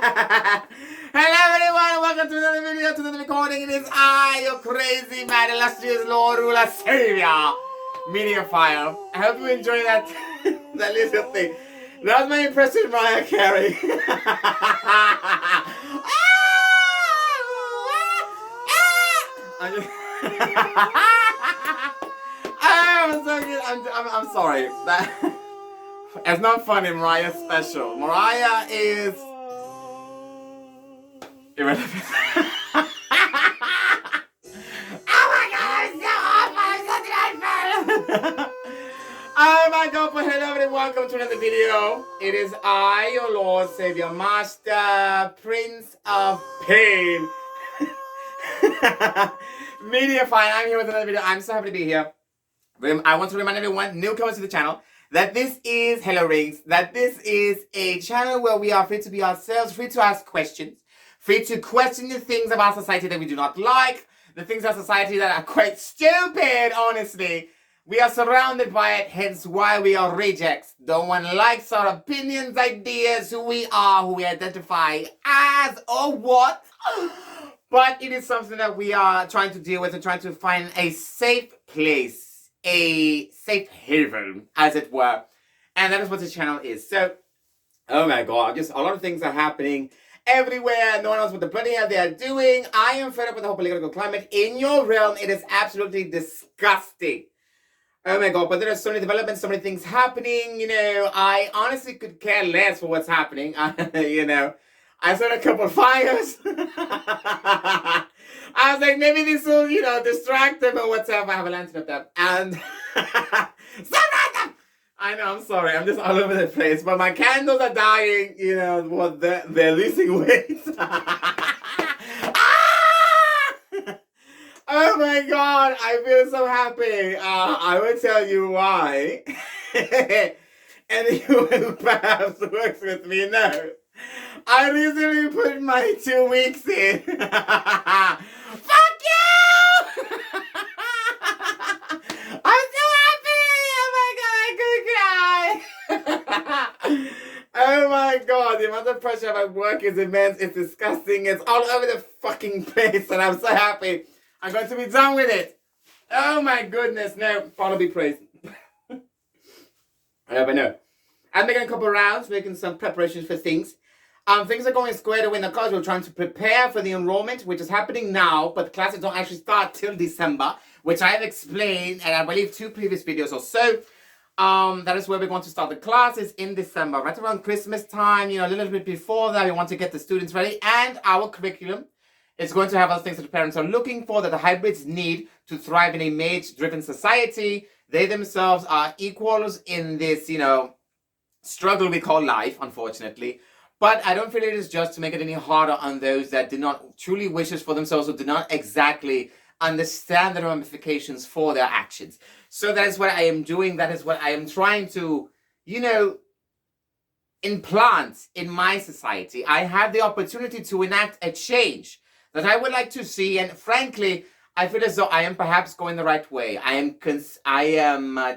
Hello everyone, welcome to another video, to another recording. It is I, your crazy, mad, illustrious Lord, Ruler, Savior, Media File. I hope you enjoy that, that little thing. That was my impression of Mariah Carey. I'm so good. I'm sorry. It's not funny. Mariah's special. Mariah is irrelevant. Oh my god, I'm so awful. I'm such an unfair. Oh my god, but hello and welcome to another video. It is I, your Lord, Savior, Master, Prince of Pain. Media Fine. I'm here with another video. I'm so happy to be here. I want to remind everyone, newcomers to the channel, that this is Hello Rings, that this is a channel where we are free to be ourselves, free to ask questions, free to question the things of our society that we do not like, the things of society that are quite stupid, honestly. We are surrounded by it, hence why we are rejects. No one likes our opinions, ideas, who we are, who we identify as, or what. But it is something that we are trying to deal with and trying to find a safe place, a safe haven, as it were. And that is what the channel is. So, oh my god, just a lot of things are happening everywhere. No one knows what the bloody hell they are doing. I am fed up with the whole political climate. In your realm, it is absolutely disgusting. Oh my god, but there are so many developments, so many things happening. You know, I honestly could care less for what's happening. You know, I saw a couple of fires. I was like, maybe this will, you know, distract them or whatever. I have a lantern of them. And so random! I know, I'm sorry. I'm just all over the place. But my candles are dying. You know, well, they're losing weight. Oh my god, I feel so happy. I will tell you why. Anyone who perhaps works with me knows. I recently put my 2 weeks in. Fuck you! I'm so happy! Oh my god, I could cry! Oh my god, the amount of pressure of my work is immense. It's disgusting. It's all over the fucking place, and I'm so happy. I'm going to be done with it. Oh my goodness, no, Father be praised. But no. I'm making a couple rounds, making some preparations for things. Things are going squared away in the college. We're trying to prepare for the enrollment, which is happening now, but the classes don't actually start till December, which I have explained in, I believe, 2 previous videos or so. That is where we're going to start the classes in December, right around Christmas time, you know, a little bit before that. We want to get the students ready, and our curriculum is going to have other things that the parents are looking for, that the hybrids need to thrive in a mate-driven society. They themselves are equals in this, you know, struggle we call life, unfortunately. But I don't feel it is just to make it any harder on those that do not truly wish this for themselves or do not exactly understand the ramifications for their actions. So that is what I am doing. That is what I am trying to, you know, implant in my society. I have the opportunity to enact a change that I would like to see. And frankly, I feel as though I am perhaps going the right way. I am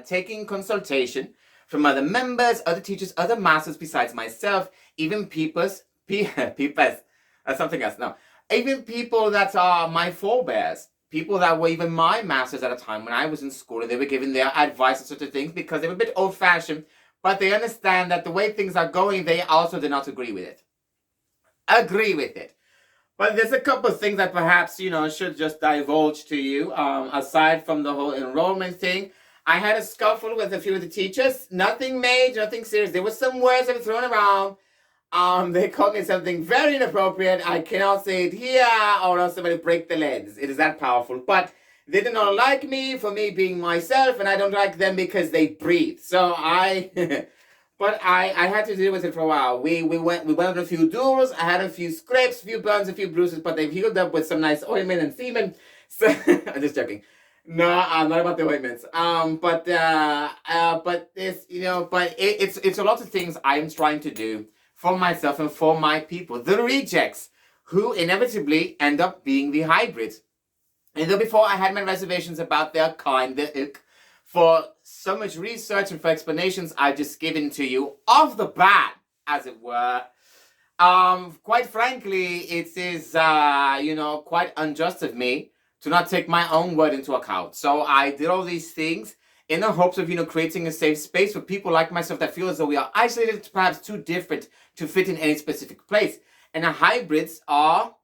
taking consultation from other members, other teachers, other masters besides myself, even peepers, that's something else, no. Even people that are my forebears, people that were even my masters at a time when I was in school, and they were giving their advice on certain things because they were a bit old-fashioned, but they understand that the way things are going, they also do not agree with it. But there's a couple of things that perhaps, you know, should just divulge to you, aside from the whole enrollment thing. I had a scuffle with a few of the teachers. Nothing major, nothing serious. There were some words that were thrown around. They called me something very inappropriate. I cannot say it here or else somebody break the lens. It is that powerful. But they did not like me for me being myself, and I don't like them because they breathe. So but I had to deal with it for a while. We went on a few duels. I had a few scrapes, a few burns, a few bruises, but they've healed up with some nice ointment and semen. So I'm just joking. No, I'm not about the ointments. But this, you know, but it's a lot of things I'm trying to do for myself and for my people, the rejects, who inevitably end up being the hybrids. And though before I had my reservations about their kind, their ick, for so much research and for explanations I've just given to you off the bat, as it were, Quite frankly, it is, quite unjust of me to not take my own word into account. So I did all these things in the hopes of, creating a safe space for people like myself that feel as though we are isolated, perhaps too different to fit in any specific place. And the hybrids are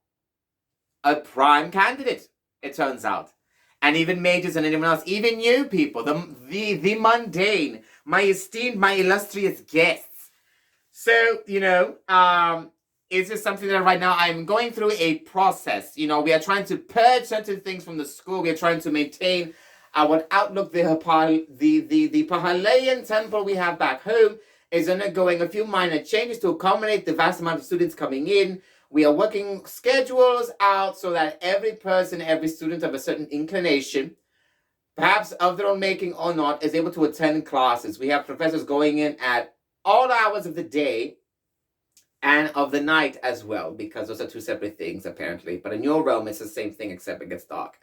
a prime candidate, it turns out. And even majors and anyone else, even you people, the mundane, my esteemed, my illustrious guests. So, it's just something that right now I'm going through a process. We are trying to purge certain things from the school. We are trying to maintain our outlook. The Pahalayan temple we have back home is undergoing a few minor changes to accommodate the vast amount of students coming in. We are working schedules out so that every person, every student of a certain inclination, perhaps of their own making or not, is able to attend classes. We have professors going in at all hours of the day and of the night as well, because those are two separate things, apparently. But in your realm, it's the same thing, except it gets dark.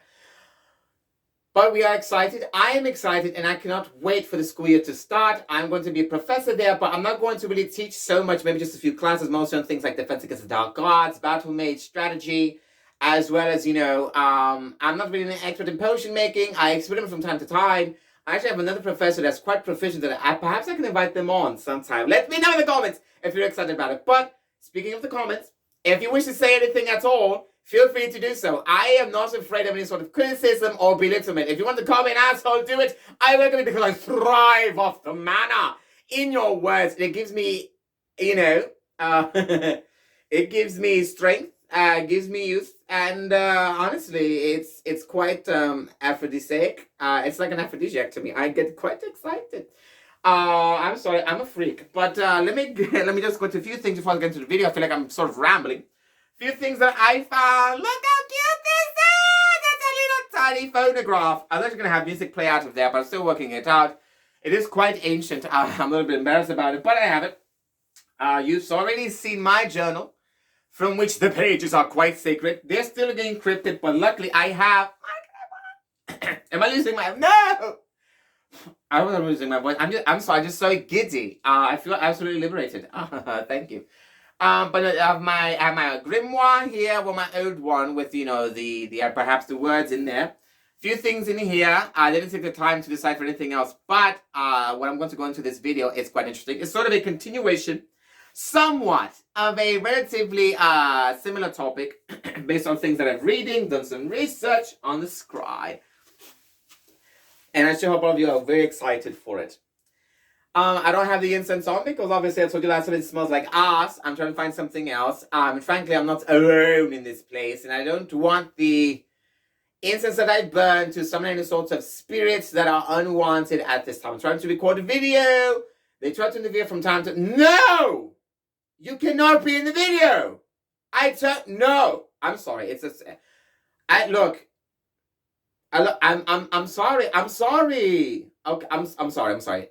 But we are excited. I am excited, and I cannot wait for the school year to start. I'm going to be a professor there, but I'm not going to really teach so much, maybe just a few classes, mostly on things like defense against the dark arts, battle mage strategy, as well as, I'm not really an expert in potion making. I experiment from time to time. I actually have another professor that's quite proficient that perhaps I can invite them on sometime. Let me know in the comments if you're excited about it. But speaking of the comments, if you wish to say anything at all, feel free to do so. I am not afraid of any sort of criticism or belittlement. If you want to call me an asshole, do it. I welcome it because I thrive off the manner in your words. It gives me, it gives me strength, gives me youth, and honestly, it's quite aphrodisiac. It's like an aphrodisiac to me. I get quite excited. I'm sorry, I'm a freak. But let me just go to a few things before I get into the video. I feel like I'm sort of rambling. Few things that I found. Look how cute this is! That's a little tiny phonograph. I was actually going to have music play out of there, but I'm still working it out. It is quite ancient. I'm a little bit embarrassed about it, but I have it. You've already seen my journal, from which the pages are quite sacred. They're still getting encrypted, but luckily I have... Am I losing my... No! I wasn't losing my voice. I'm sorry, I'm just so giddy. I feel absolutely liberated. Thank you. But I have my grimoire here, well, my old one with, the perhaps the words in there. Few things in here. I didn't take the time to decide for anything else, but what I'm going to go into this video is quite interesting. It's sort of a continuation, somewhat, of a relatively similar topic, based on things that I'm reading, done some research on the scry. And I sure hope all of you are very excited for it. I don't have the incense on because obviously I told you last time it smells like ass. I'm trying to find something else. Frankly, I'm not alone in this place, and I don't want the incense that I burn to summon any sorts of spirits that are unwanted at this time. I'm trying to record a video. They try to interfere from time to... No! You cannot be in the video! No! I'm sorry. It's a... Look... I'm sorry. I'm sorry. Okay, I'm sorry.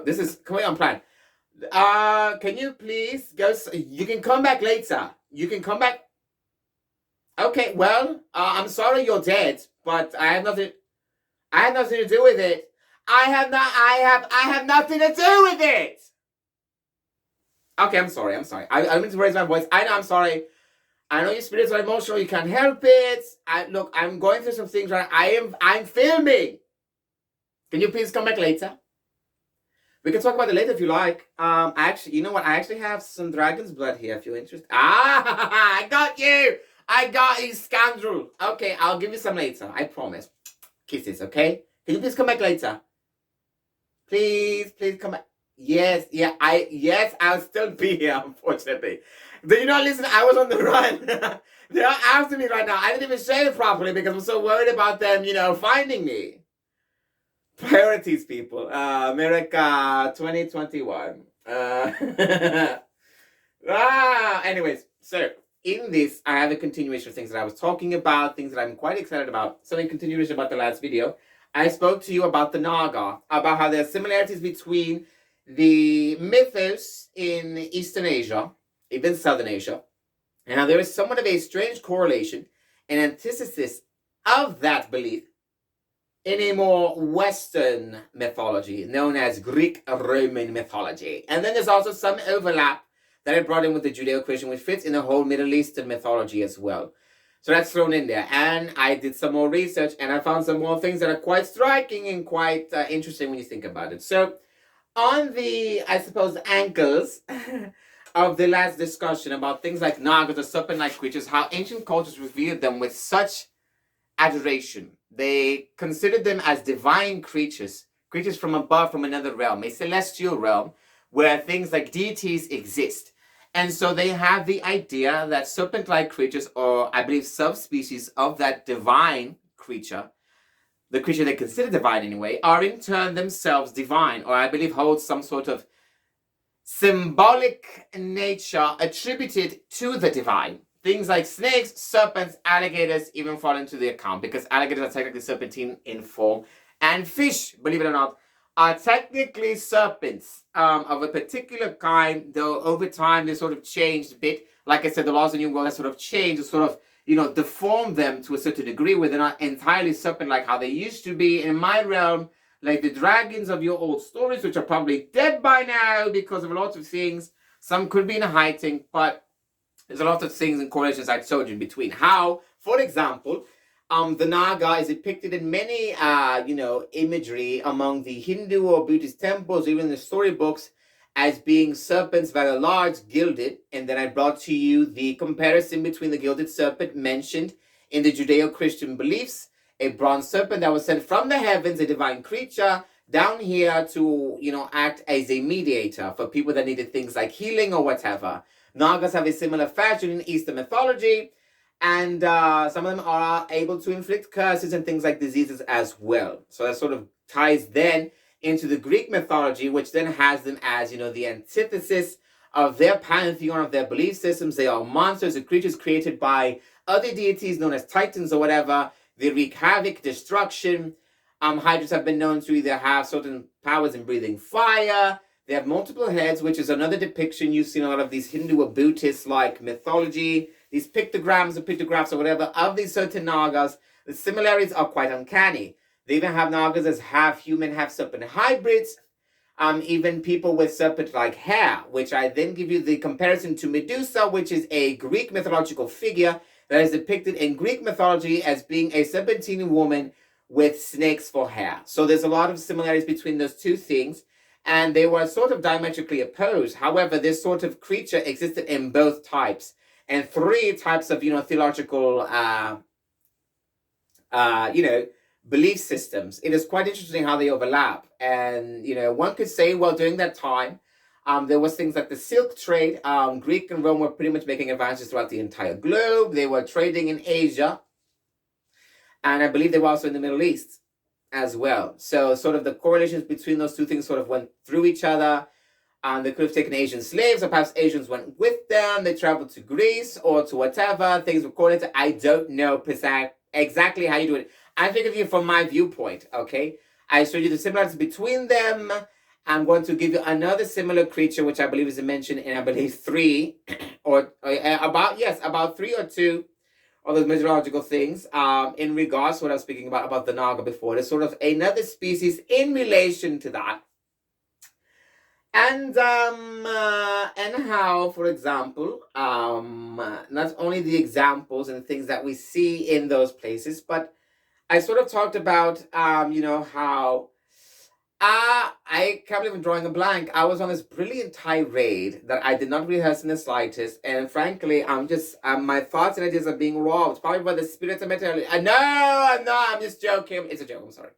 This is coming unplanned. Can you please go? You can come back later. You can come back. Okay. Well, I'm sorry you're dead, but I have nothing to do with it. I have nothing to do with it. Okay. I'm sorry. I don't mean to raise my voice. I know. I'm sorry. I know your spirits are emotional. You can't help it. Look, I'm going through some things right. I'm filming. Can you please come back later? We can talk about it later if you like. Actually, you know what? I actually have some dragon's blood here if you're interested. I got you. I got you, scoundrel. Okay, I'll give you some later. I promise. Kisses, okay? Can you please come back later? Please come back. Yes, I'll still be here, unfortunately. Did you not listen? I was on the run. They're after me right now. I didn't even shave properly because I'm so worried about them, finding me. Priorities, people. America 2021. Anyways, so in this, I have a continuation of things that I was talking about, things that I'm quite excited about. So in continuation about the last video, I spoke to you about the Naga, about how there are similarities between the mythos in Eastern Asia, even Southern Asia, and how there is somewhat of a strange correlation and antithesis of that belief in a more Western mythology known as Greek-Roman mythology. And then there's also some overlap that I brought in with the Judeo-Christian, which fits in the whole Middle Eastern mythology as well. So that's thrown in there. And I did some more research, and I found some more things that are quite striking and quite interesting when you think about it. So on the, I suppose, ankles of the last discussion about things like Nagas or serpent-like creatures, how ancient cultures revered them with such adoration. They considered them as divine creatures, creatures from above, from another realm, a celestial realm, where things like deities exist. And so they have the idea that serpent-like creatures, or I believe subspecies of that divine creature, the creature they consider divine anyway, are in turn themselves divine, or I believe hold some sort of symbolic nature attributed to the divine. Things like snakes, serpents, alligators even fall into the account, because alligators are technically serpentine in form, and fish, believe it or not, are technically serpents of a particular kind, though over time they sort of changed a bit. Like I said, the laws of the New World have sort of changed, sort of, deformed them to a certain degree, where they're not entirely serpent-like how they used to be. In my realm, like the dragons of your old stories, which are probably dead by now because of a lot of things. Some could be in hiding, but there's a lot of things and correlations I told you in between. How, for example, the Naga is depicted in many, imagery among the Hindu or Buddhist temples, even the storybooks, as being serpents that are large, gilded. And then I brought to you the comparison between the gilded serpent mentioned in the Judeo-Christian beliefs, a bronze serpent that was sent from the heavens, a divine creature, down here to, act as a mediator for people that needed things like healing or whatever. Nagas have a similar fashion in Eastern mythology, and some of them are able to inflict curses and things like diseases as well. So that sort of ties then into the Greek mythology, which then has them as, the antithesis of their pantheon, of their belief systems. They are monsters or creatures created by other deities known as titans or whatever. They wreak havoc, destruction. Hydras have been known to either have certain powers in breathing fire. They have multiple heads, which is another depiction you see in a lot of these Hindu or Buddhist-like mythology. These pictograms or pictographs or whatever of these certain Nagas, the similarities are quite uncanny. They even have Nagas as half human, half serpent hybrids. Even people with serpent-like hair, which I then give you the comparison to Medusa, which is a Greek mythological figure that is depicted in Greek mythology as being a serpentine woman with snakes for hair. So there's a lot of similarities between those two things, and they were sort of diametrically opposed. However, this sort of creature existed in both types, and three types of, theological, belief systems. It is quite interesting how they overlap. And, one could say, well, during that time, there was things like the silk trade. Greek and Rome were pretty much making advances throughout the entire globe. They were trading in Asia. And I believe they were also in the Middle East as well. So sort of the correlations between those two things sort of went through each other. They could have taken Asian slaves, or perhaps Asians went with them. They traveled to Greece or to whatever. Things were correlated. I don't know exactly how you do it. I think of you from my viewpoint, okay? I showed you the similarities between them. I'm going to give you another similar creature, which I believe is mentioned in, I believe, about 3 or 2 of those mythological things in regards to what I was speaking about the Naga before. There's sort of another species in relation to that. And how, for example, not only the examples and things that we see in those places, but I sort of talked about, how I can't believe I'm drawing a blank. I was on this brilliant tirade that I did not rehearse in the slightest, and frankly, I'm just my thoughts and ideas are being robbed, probably by the spirits of material. No, I'm not. I'm just joking. It's a joke. I'm sorry.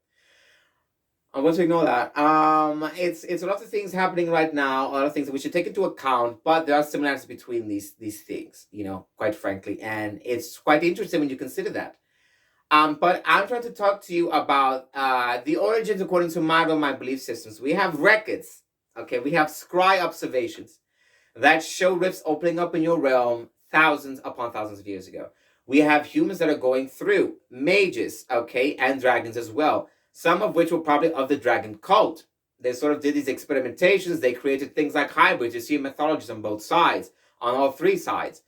I'm going to ignore that. It's a lot of things happening right now, a lot of things that we should take into account, but there are similarities between these things, quite frankly, and it's quite interesting when you consider that. But I'm trying to talk to you about the origins according to my belief systems. We have records, okay? We have scry observations that show rifts opening up in your realm thousands upon thousands of years ago. We have humans that are going through, mages, okay, and dragons as well, some of which were probably of the dragon cult. They sort of did these experimentations. They created things like hybrids. You see mythologies on both sides, on all 3 sides.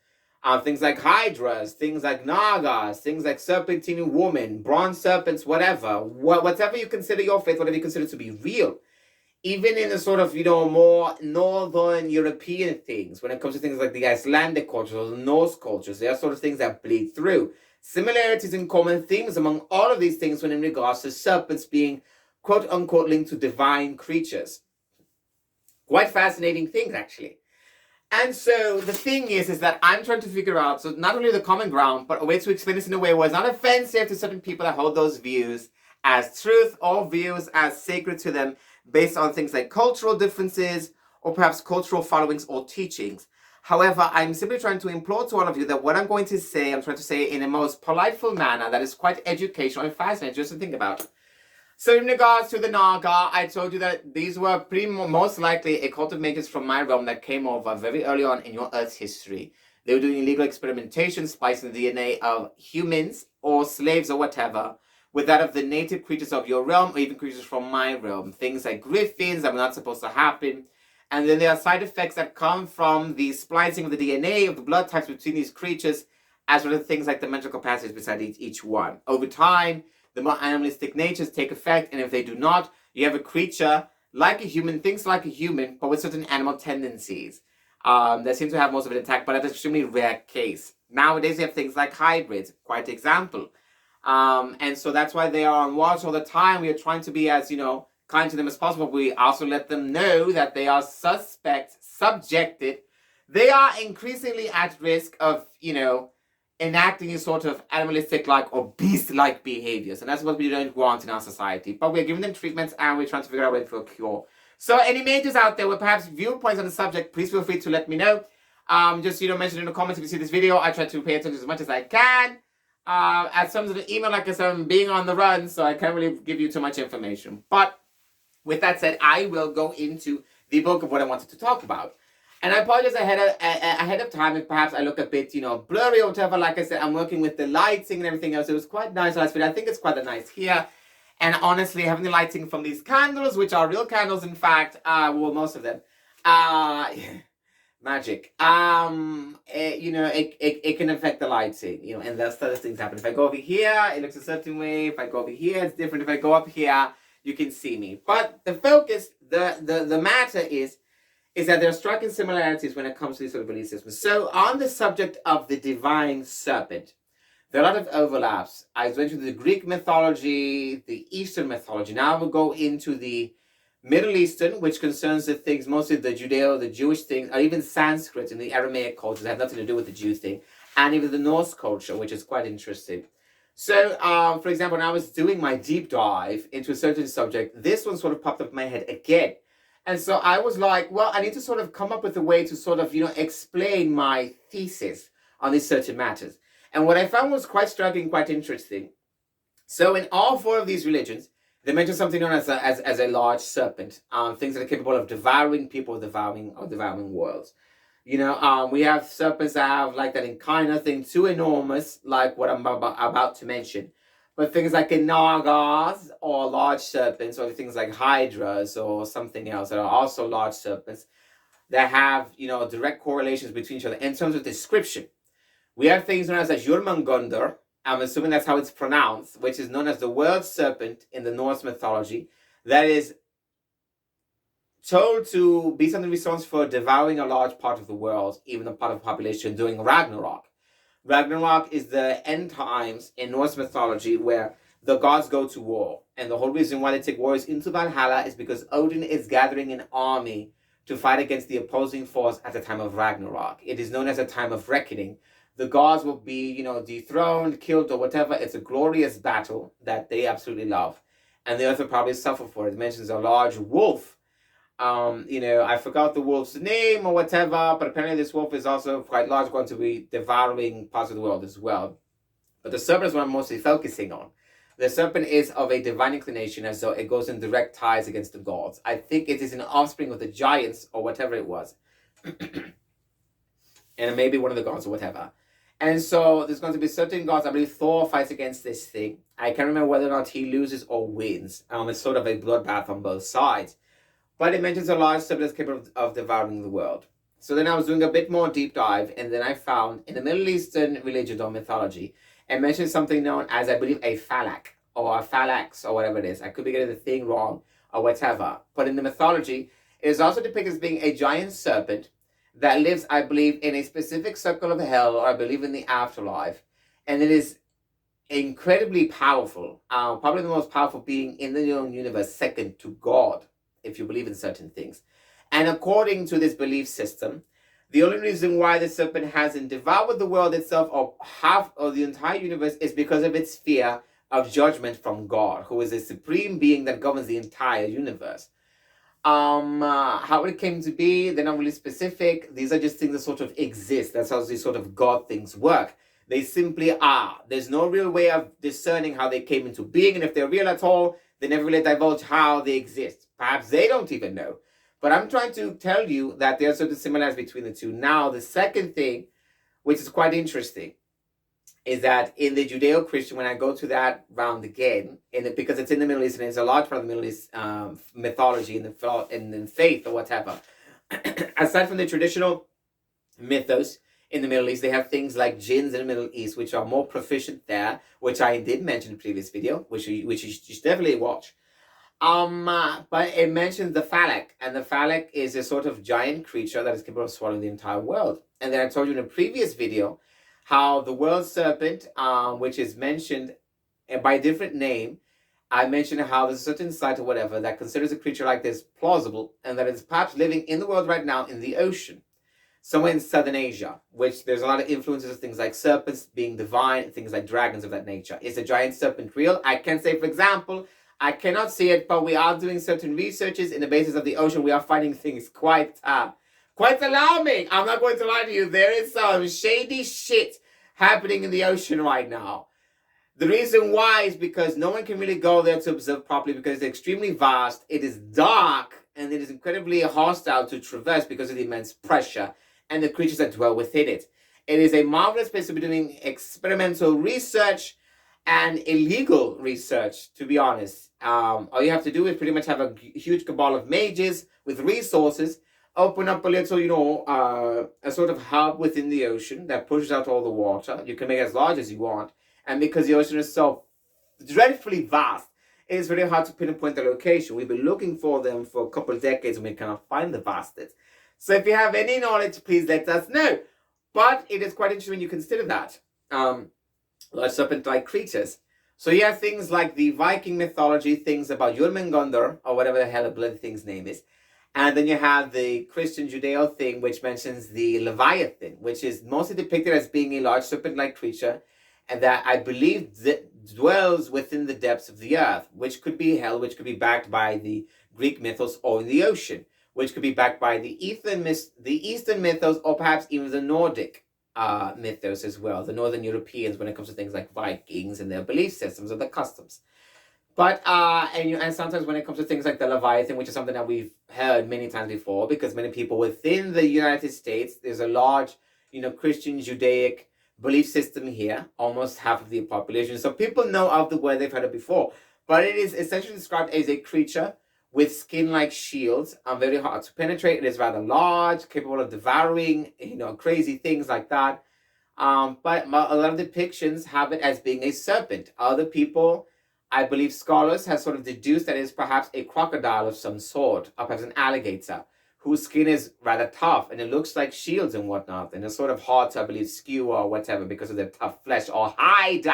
Things like hydras, things like nagas, things like serpentine woman, bronze serpents, whatever. Whatever you consider your faith, whatever you consider to be real even in the sort of, more northern European things, when it comes to things like the Icelandic cultures or the Norse cultures, there are sort of things that bleed through. Similarities and common themes among all of these things when in regards to serpents being quote unquote linked to divine creatures. Quite fascinating things, actually. And so the thing is that I'm trying to figure out, so not only the common ground, but a way to explain this in a way where it's not offensive to certain people that hold those views as truth or views as sacred to them based on things like cultural differences or perhaps cultural followings or teachings. However, I'm simply trying to implore to all of you that what I'm going to say, I'm trying to say in a most politeful manner that is quite educational and fascinating just to think about. So in regards to the Naga, I told you that these were most likely a cult of mages from my realm that came over very early on in your Earth's history. They were doing illegal experimentation, splicing the DNA of humans or slaves or whatever with that of the native creatures of your realm or even creatures from my realm. Things like griffins that were not supposed to happen. And then there are side effects that come from the splicing of the DNA of the blood types between these creatures, as well as things like the mental capacities beside each one. Over time, the more animalistic natures take effect, and if they do not, you have a creature like a human, thinks like a human, but with certain animal tendencies. That seem to have most of it intact, but that's an extremely rare case. Nowadays, you have things like hybrids, quite example. And so that's why they are on watch all the time. We are trying to be as, kind to them as possible. We also let them know that they are subjected. They are increasingly at risk of, enacting a sort of animalistic-like or beast-like behaviors. And that's what we don't want in our society. But we're giving them treatments and we're trying to figure out a way for a cure. So any mages out there with perhaps viewpoints on the subject, please feel free to let me know. Just, mention in the comments if you see this video. I try to pay attention as much as I can. At some of the email, like I said, I'm being on the run, so I can't really give you too much information. But with that said, I will go into the bulk of what I wanted to talk about. And I apologize ahead of time if perhaps I look a bit, blurry or whatever. Like I said, I'm working with the lighting and everything else. It was quite nice last video. I think it's quite nice here. And honestly, having the lighting from these candles, which are real candles, in fact, well, most of them, magic. It can affect the lighting, and that's other things happen. If I go over here, it looks a certain way. If I go over here, it's different. If I go up here, you can see me. But the focus, the matter is that there are striking similarities when it comes to these sort of belief systems. So on the subject of the divine serpent, there are a lot of overlaps. I went into the Greek mythology, the Eastern mythology. Now we'll go into the Middle Eastern, which concerns the things, mostly the the Jewish things, or even Sanskrit and the Aramaic cultures that have nothing to do with the Jew thing, and even the Norse culture, which is quite interesting. So, for example, when I was doing my deep dive into a certain subject, this one sort of popped up in my head again. And so I was like, well, I need to sort of come up with a way to sort of, explain my thesis on these certain matters. And what I found was quite striking, quite interesting. So in all four of these religions, they mention something known as a large serpent. Things that are capable of devouring people, devouring worlds. We have serpents that have like that kind of thing, too enormous, like what I'm about to mention. But things like nagas or large serpents, or things like hydras or something else that are also large serpents that have, direct correlations between each other in terms of description. We have things known as a Jormungundyr. I'm assuming that's how it's pronounced, which is known as the world serpent in the Norse mythology, that is told to be something responsible for devouring a large part of the world, even a part of the population during Ragnarok. Ragnarok is the end times in Norse mythology where the gods go to war. And the whole reason why they take warriors into Valhalla is because Odin is gathering an army to fight against the opposing force at the time of Ragnarok. It is known as a time of reckoning. The gods will be, dethroned, killed, or whatever. It's a glorious battle that they absolutely love. And the earth will probably suffer for it. It mentions a large wolf. I forgot the wolf's name or whatever, but apparently this wolf is also quite large, going to be devouring parts of the world as well. But the serpent is what I'm mostly focusing on. The serpent is of a divine inclination, as though it goes in direct ties against the gods. I think it is an offspring of the giants or whatever it was. And it may be one of the gods or whatever. And so there's going to be certain gods. I believe Thor fights against this thing. I can't remember whether or not he loses or wins. It's sort of a bloodbath on both sides. But it mentions a large serpent that's capable of devouring the world. So then I was doing a bit more deep dive, and then I found in the Middle Eastern religion or mythology, it mentions something known as, I believe, a Falak, or a Phalax, or whatever it is. I could be getting the thing wrong. or whatever. But in the mythology, it is also depicted as being a giant serpent that lives, I believe, in a specific circle of hell, or I believe in the afterlife. And it is incredibly powerful, probably the most powerful being in the known universe, second to God, if you believe in certain things. And according to this belief system, the only reason why the serpent hasn't devoured the world itself or half of the entire universe is because of its fear of judgment from God, who is a supreme being that governs the entire universe. How it came to be, they're not really specific. These are just things that sort of exist. That's how these sort of God things work. They simply are. There's no real way of discerning how they came into being, and if they're real at all, they never really divulge how they exist. Perhaps they don't even know. But I'm trying to tell you that there are certain similarities between the two. Now, the second thing, which is quite interesting, is that in the Judeo-Christian, when I go to that round again, because it's in the Middle East and it's a large part of the Middle East mythology and the faith or whatever, aside from the traditional mythos in the Middle East, they have things like jinns in the Middle East, which are more proficient there, which I did mention in the previous video, which you should definitely watch. But it mentions the Falak, and the Falak is a sort of giant creature that is capable of swallowing the entire world. And then I told you in a previous video how the world serpent, which is mentioned by a different name, I mentioned how there's a certain site or whatever that considers a creature like this plausible, and that it's perhaps living in the world right now in the ocean, somewhere in Southern Asia, which there's a lot of influences of things like serpents being divine, and things like dragons of that nature. Is a giant serpent real? I can say, for example, I cannot see it, but we are doing certain researches in the basis of the ocean. We are finding things quite alarming. I'm not going to lie to you. There is some shady shit happening in the ocean right now. The reason why is because no one can really go there to observe properly because it's extremely vast, it is dark, and it is incredibly hostile to traverse because of the immense pressure and the creatures that dwell within it. It is a marvelous place to be doing experimental research and illegal research, to be honest. All you have to do is pretty much have a huge cabal of mages with resources, open up a little, a sort of hub within the ocean that pushes out all the water. You can make it as large as you want. And because the ocean is so dreadfully vast, it is very hard to pinpoint the location. We've been looking for them for a couple of decades and we cannot find the bastards. So if you have any knowledge, please let us know. But it is quite interesting when you consider that. Large serpent-like creatures. So you have things like the Viking mythology, things about Jormungundyr, or whatever the hell the bloody thing's name is. And then you have the Christian Judeo thing, which mentions the leviathan, which is mostly depicted as being a large serpent-like creature, and that I believe dwells within the depths of the earth, which could be hell, which could be backed by the Greek mythos, or in the ocean, which could be backed by the Eastern mythos, or perhaps even the Nordic mythos as well, the Northern Europeans, when it comes to things like Vikings and their belief systems and their customs. But and sometimes when it comes to things like the Leviathan, which is something that we've heard many times before, because many people within the United States, there's a large, Christian Judaic belief system here, almost half of the population. So people know of the word, they've heard it before. But it is essentially described as a creature with skin-like shields, very hard to penetrate. It is rather large, capable of devouring, crazy things like that. But a lot of depictions have it as being a serpent. Other people, I believe scholars, have sort of deduced that it is perhaps a crocodile of some sort, or perhaps an alligator, whose skin is rather tough, and it looks like shields and whatnot, and it's sort of hard to, I believe, skewer or whatever because of their tough flesh or hide.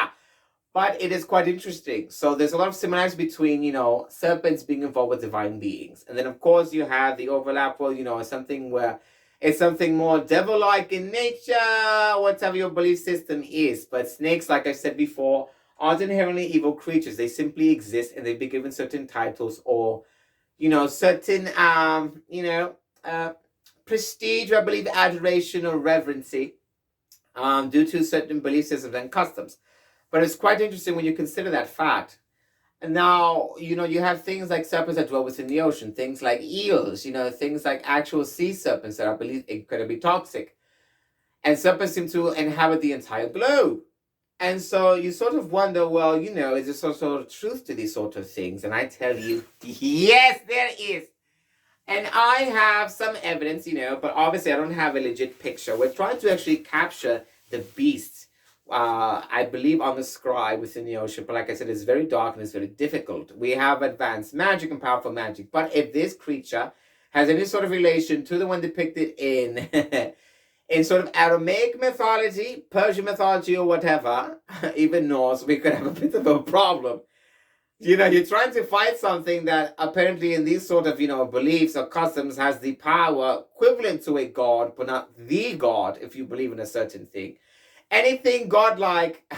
But it is quite interesting. So there's a lot of similarities between, serpents being involved with divine beings. And then, of course, you have the overlap, something where it's something more devil-like in nature, whatever your belief system is. But snakes, like I said before, aren't inherently evil creatures. They simply exist, and they've been given certain titles or, certain, prestige, or I believe adoration or reverency, due to certain belief systems and customs. But it's quite interesting when you consider that fact. And now, you have things like serpents that dwell within the ocean, things like eels, things like actual sea serpents that are, believed, incredibly toxic. And serpents seem to inhabit the entire globe. And so you sort of wonder, well, is there some sort of truth to these sort of things? And I tell you, yes, there is. And I have some evidence, but obviously I don't have a legit picture. We're trying to actually capture the beasts I believe, on the sky within the ocean. But like I said, it's very dark and it's very difficult. We have advanced magic and powerful magic. But if this creature has any sort of relation to the one depicted in in sort of Aramaic mythology, Persian mythology, or whatever, even Norse, we could have a bit of a problem. You're trying to fight something that apparently in these sort of, beliefs or customs has the power equivalent to a god, but not the god if you believe in a certain thing. Anything godlike,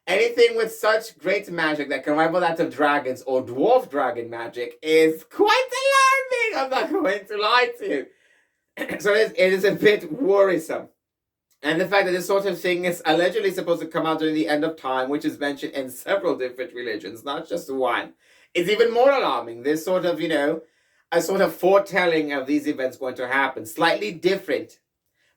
anything with such great magic that can rival that of dragons or dwarf dragon magic is quite alarming. I'm not going to lie to you. So it is a bit worrisome. And the fact that this sort of thing is allegedly supposed to come out during the end of time, which is mentioned in several different religions, not just one, is even more alarming. This sort of, a sort of foretelling of these events going to happen. Slightly different,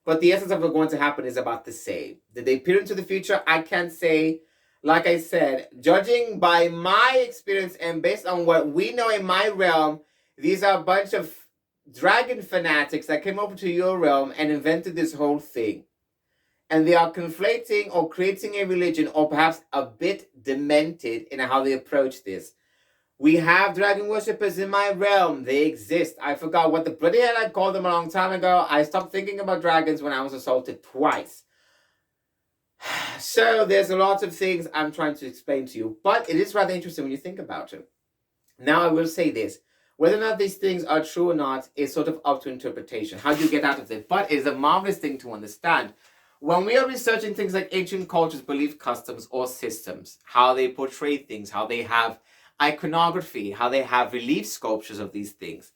but the essence of what's going to happen is about the same. Did they peer into the future? I can't say. Like I said, judging by my experience and based on what we know in my realm, these are a bunch of dragon fanatics that came over to your realm and invented this whole thing. And they are conflating or creating a religion, or perhaps a bit demented in how they approach this. We have dragon worshippers in my realm. They exist. I forgot what the bloody hell I called them a long time ago. I stopped thinking about dragons when I was assaulted twice. So there's a lot of things I'm trying to explain to you. But it is rather interesting when you think about it. Now I will say this. Whether or not these things are true or not is sort of up to interpretation. How do you get out of it? But it's a marvelous thing to understand. When we are researching things like ancient cultures, belief customs, or systems, how they portray things, how they have iconography, how they have relief sculptures of these things,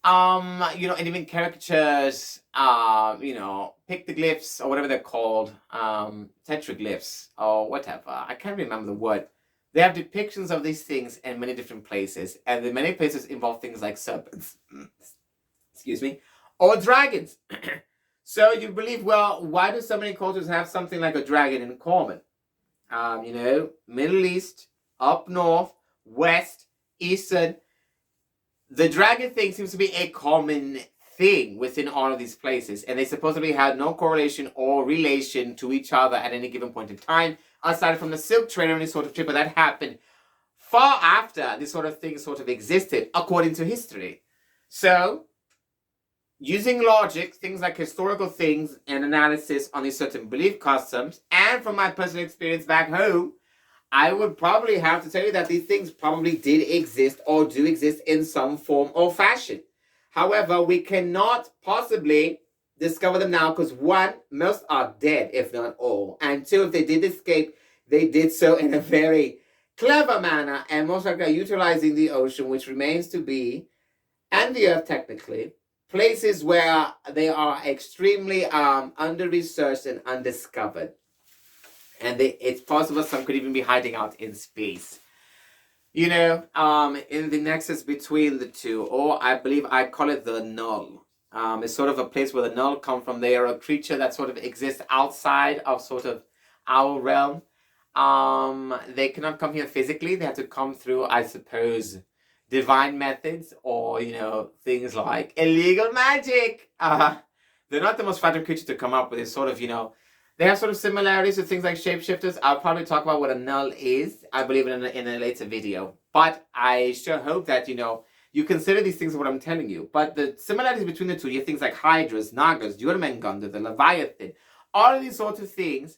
and even caricatures, pictoglyphs, or whatever they're called, tetraglyphs, or whatever. I can't remember the word. They have depictions of these things in many different places, and in many places involve things like serpents, excuse me, or dragons. So you believe, well, why do so many cultures have something like a dragon in common? Middle East, up north, west, eastern. The dragon thing seems to be a common thing within all of these places. And they supposedly had no correlation or relation to each other at any given point in time, aside from the silk trade or any sort of trade, but that happened far after this sort of thing sort of existed, according to history. So, using logic, things like historical things and analysis on these certain belief customs, and from my personal experience back home, I would probably have to tell you that these things probably did exist or do exist in some form or fashion. However, we cannot possibly discover them now because one, most are dead, if not all. And two, if they did escape, they did so in a very clever manner and most likely are utilizing the ocean, which remains to be, and the earth technically, places where they are extremely under-researched and undiscovered. And it's possible some could even be hiding out in space. In the nexus between the two, or I believe I call it the null. It's sort of a place where the null come from. They are a creature that sort of exists outside of sort of our realm. They cannot come here physically. They have to come through, I suppose, divine methods or, things like illegal magic. They're not the most flattering creature to come up with. It's sort of, they have sort of similarities to things like shapeshifters. I'll probably talk about what a null is, I believe, in a later video. But I sure hope that, you consider these things what I'm telling you. But the similarities between the two, you have things like hydras, nagas, Jormungundyr, the leviathan, all of these sorts of things,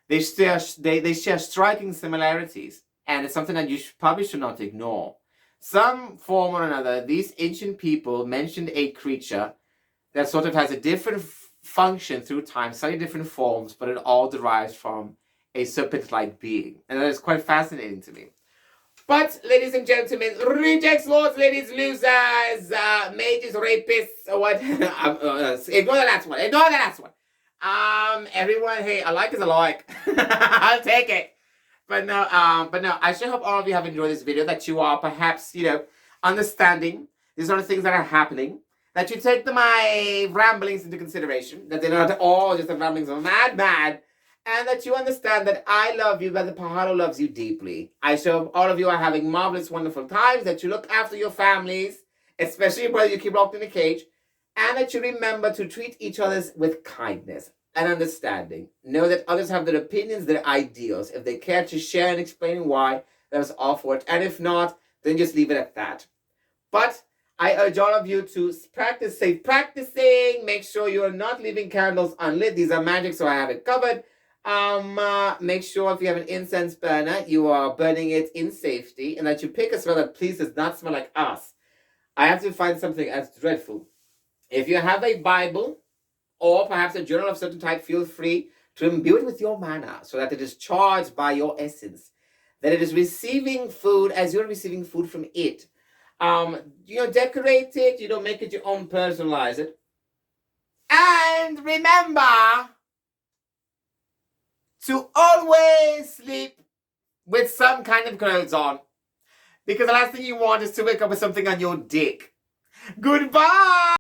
they share striking similarities. And it's something that you probably should not ignore. Some form or another, these ancient people mentioned a creature that sort of has a different function through time, slightly different forms, but it all derives from a serpent-like being. And that is quite fascinating to me. But, ladies and gentlemen, rejects, lords, ladies, losers, mages, rapists, or what? Ignore the last one. Ignore the last one. Everyone, hey, a like is a like. I'll take it. But no, I sure hope all of you have enjoyed this video, that you are perhaps, understanding these sort of things that are happening, that you take my ramblings into consideration, that they're not all just the ramblings of a madman, and that you understand that I love you, that the Pahalo loves you deeply. I sure hope all of you are having marvelous, wonderful times, that you look after your families, especially your brother you keep locked in a cage, and that you remember to treat each other with kindness. and understanding. Know that others have their opinions, their ideals. If they care to share and explain why, that's all for it. And if not, then just leave it at that. But I urge all of you to practice safe practicing. Make sure you are not leaving candles unlit. These are magic, so I have it covered. Make sure if you have an incense burner, you are burning it in safety, and that you pick a smell that please does not smell like us. I have to find something as dreadful. If you have a Bible or perhaps a journal of certain type, feel free to imbue it with your mana so that it is charged by your essence, that it is receiving food as you're receiving food from it. Decorate it, make it your own, personalize it. And remember to always sleep with some kind of clothes on, because the last thing you want is to wake up with something on your dick. Goodbye!